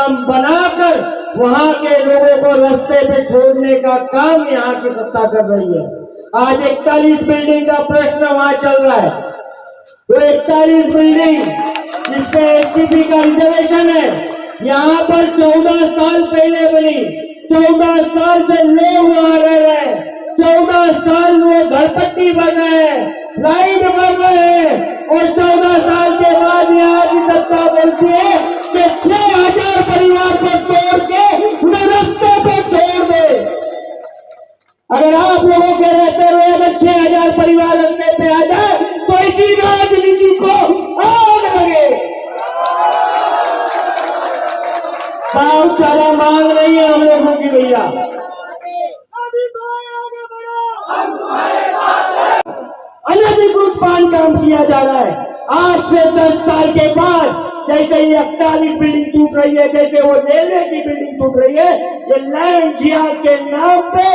Programme बनाकर वहां के लोगों को रास्ते पे छोड़ने का काम यहाँ की सत्ता कर रही है। आज 41 बिल्डिंग का प्रश्न वहां चल रहा है। तो 41 बिल्डिंग जिसपे एसटीपी का रिजर्वेशन है, यहाँ पर 14 साल पहले बनी। 14 साल से लोग वहां रह रहे हैं। 14 साल वो घरपट्टी बन रहे हैं, लाइट बन रहे हैं, और 14 साल के बाद यहाँ की सत्ता बोलती है कि 6000 परिवार को तोड़ के उन्हें रास्ते पे छोड़ दे। अगर आप लोगों के रहते हुए अगर 6000 परिवार रास्ते पे आ जाए तो इसी राजनीति को आग लगे। बहुत सारा मांग नहीं है हम लोगों की भैया। अनधिकृत बांधकाम किया जा रहा है। आज से 10 साल के बाद जैसे ये 41 बिल्डिंग टूट रही है, जैसे वो रेलवे की बिल्डिंग टूट रही है, ये लैंड जिहाद के नाम पे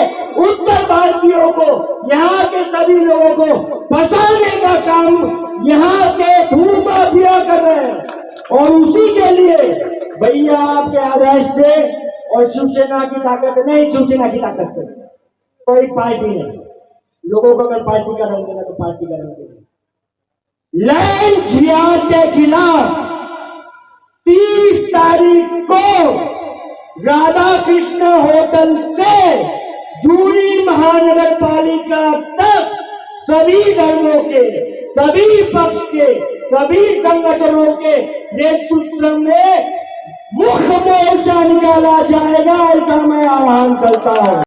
उत्तर भारतीयों को, यहाँ के सभी लोगों को बसाने का काम यहाँ के भूमाफिया कर रहे हैं। और उसी के लिए भैया आपके आदेश से और शिवसेना की ताकत से नहीं, शिवसेना की ताकत से कोई पार्टी नहीं। लोगों को अगर पार्टी का रंग देना तो पार्टी का रंग देना। लैंड जिहाद के खिलाफ 30 तारीख को राधा कृष्ण होटल से जूरी महानगर पालिका तक सभी धर्मों के, सभी पक्ष के, सभी संगठनों के नेतृत्व में मुख्य मोर्चा निकाला जाएगा, ऐसा मैं आह्वान करता हूं।